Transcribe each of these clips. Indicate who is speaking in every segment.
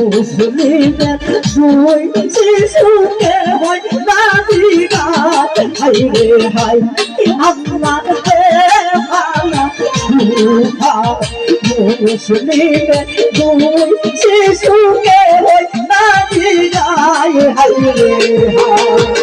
Speaker 1: মুসলিমের দুই শিশুকে হয় নাজিগাত হাই রে হাই আল্লাহ ভালা মুসলিমের দুই শিশুকে হয় নাজিগাত হাই রে হাই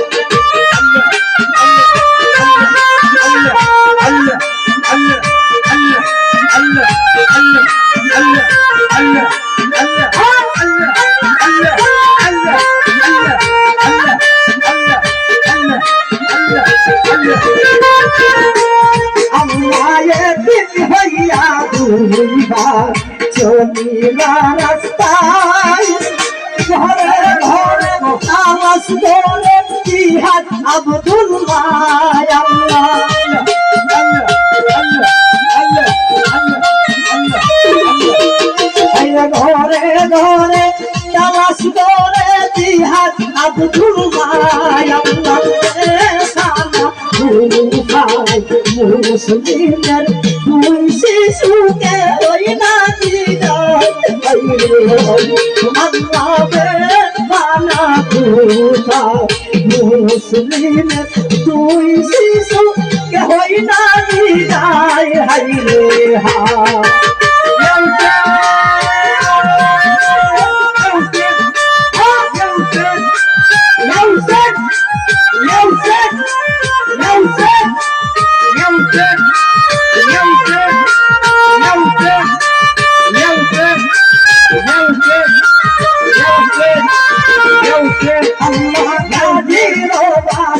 Speaker 1: চলিলা রাস্তায় ঘরে ঘরে আওয়াজ করে জিহাদ আব্দুল্লাহ ঘরে ঘরে আওয়াজ করে জিহাদ আব্দুল্লাহ মুসলিমের দুই শিশুকে ওই নাজিগাত মুসলিমের দুই শিশুকে ওই নাজিগাত হাই রে হাই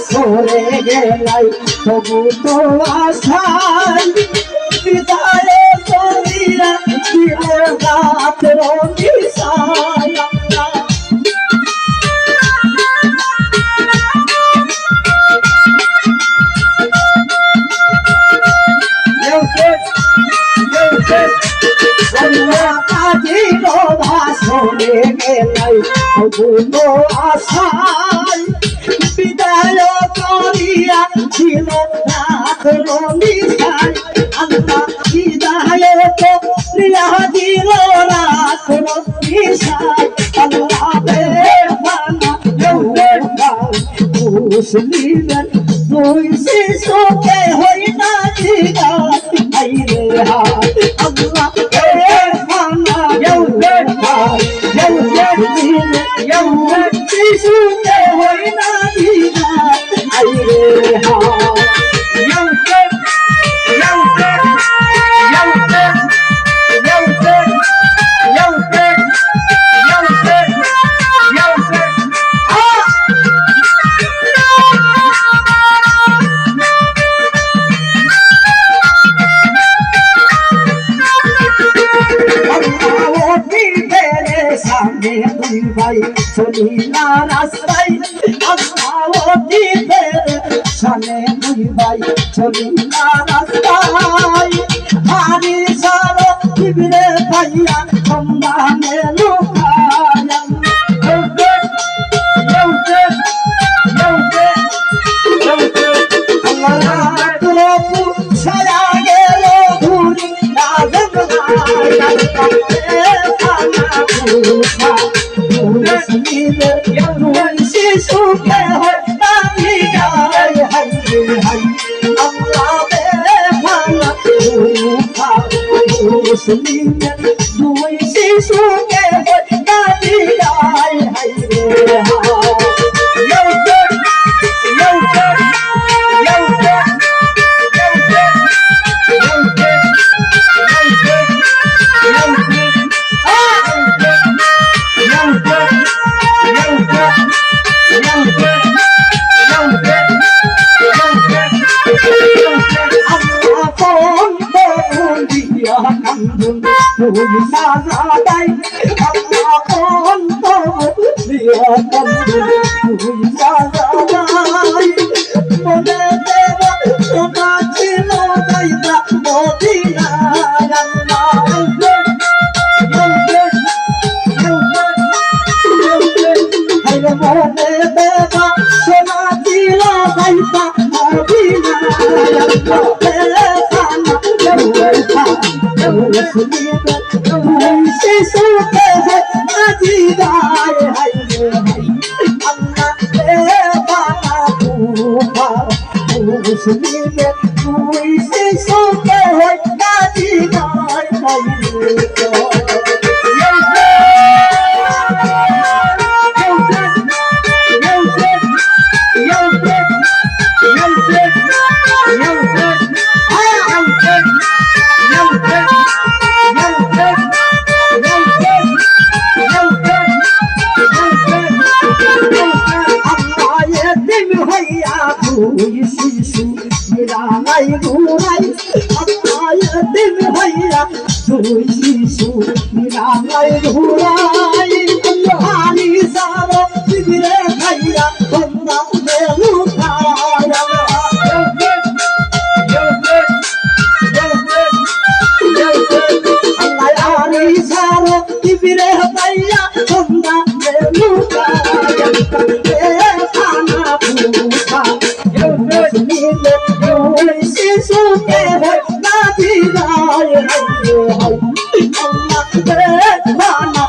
Speaker 1: সরে গেলাই তবু তো আশাই বিদায় করিয়া দিলে রাতের নিশায় সরে গেলাই তবু তো আশাই বিদায় করিয়া ছিল রাতের নিশায় আল্লাহ বিদায় করিয়া দিল রাতের নিশায় আল্লাহ মুসলিমের দুই শিশুকে হই নাজিগাত হাই রে হাই আল্লাহ শিশুকে হই নাজিগাত হাই রে ভাই চলিলা রাস্তায় সামনে দুই ভাই চলিলা রাস্তায় হারি সারো বিবিরে ভাইয়া সম্মানে লুকায়া ছায়া গেল ঘুরি শিশুকে হয় নাজিগাত হাই রে হাই আল্লাহ ভালা মুসলিমের দুই শিশুকে হয় নাজিগাত হাই রে তুমি সাজাদাই আল্লাহ অন্তর দিয়া তুমি সাজাদাই মনে দেব সোনা ছিল যাইতা মদিনায় আল্লাহ মনে দেব সোনা ছিল যাইতা মদিনায় আল্লাহ শিশুকে নাচি গায় হাই রে হাই আল্লাহ রে বানা মুসলিমে তুই শিশুকে নাচি গায় হাই রে শিশু মিলাই ঘুরাই দিন হইয়া দুই শিশু মিলাই ঘুরাই হানি সার দিদিরে খাইয়া বন্ধা লুকায়া হানি সার দিদিরে খাইয়া বন্ধা লুকায়া শিশুকে নাচি গায় আল্লাহ রে বানা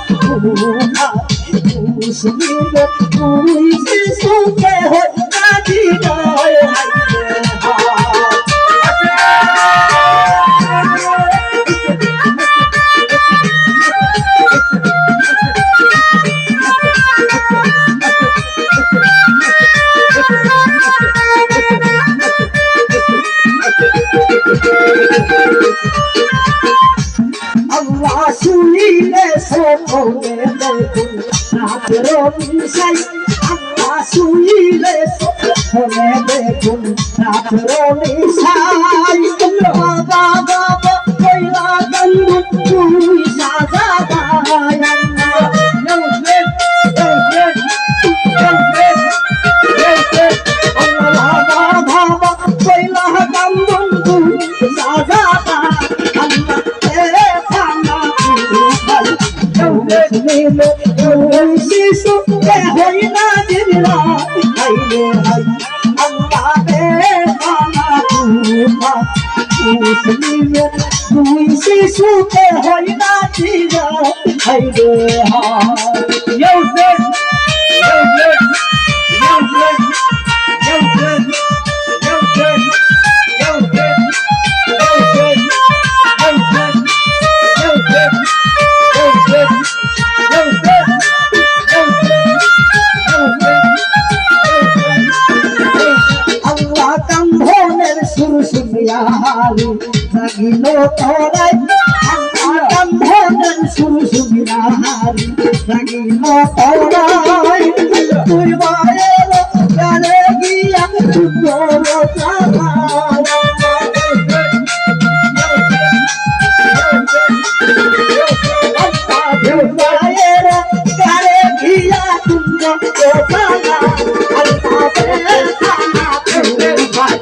Speaker 1: মুসলিমে তুই শিশুকে নাচি গায় আল্লাহ শুনিলে সকলে দেখুন রাতের নিশাই আল্লাহ শুনিলে সকলে দেখুন রাতের নিশাই বাবা বাবা কইলা গন্ধ তুই সাজা গায় শিশুকে হই না দিলা হাই রে হাই আল্লাহ রে বানা মুসলিমে তুই শিশুকে হই না দিলা হাই রে হাই সুরসুমিয়ারি জাগিলো তোরাই আমার কান্ধনের সুরসুমিয়ারি জাগিলো তোরাই তুই বায়েলো গানে গিয়া তুমরো চালায়া তুই বায়েলো গানে গিয়া তুমরো চালায়া আল্লাহ রে খানা তুই ভাই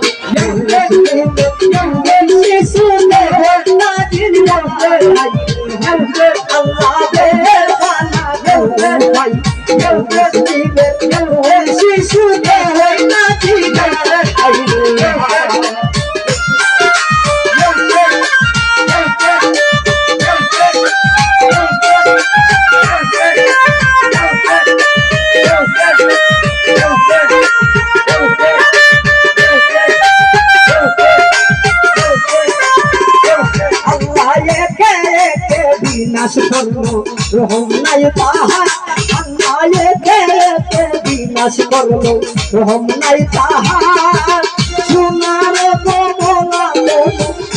Speaker 1: বিনাশ করলো রহম নাই তাহার আল্লাহ একে বিনাশ করলো রহম নাই তাহার সোনার কমলা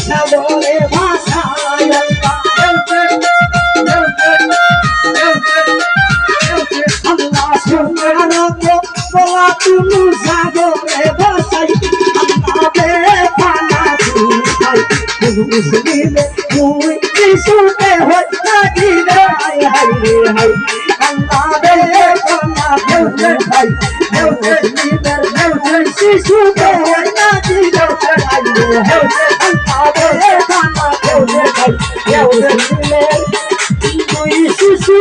Speaker 1: সাগরে ভাষায় আল্লাহ সোনার কমলা তুমি সাগরে ভাষায় আল্লাহ বেখানা তুই মুসলিমে তুই শিশুকে হই নাচি গায় হাই রে হাই আল্লাহ রে বানা ভাই মুসলিমের শিশুকে হই নাচি গায় হাই রে হাই আল্লাহ রে বানা ভাই মুসলিমের তুই শিশু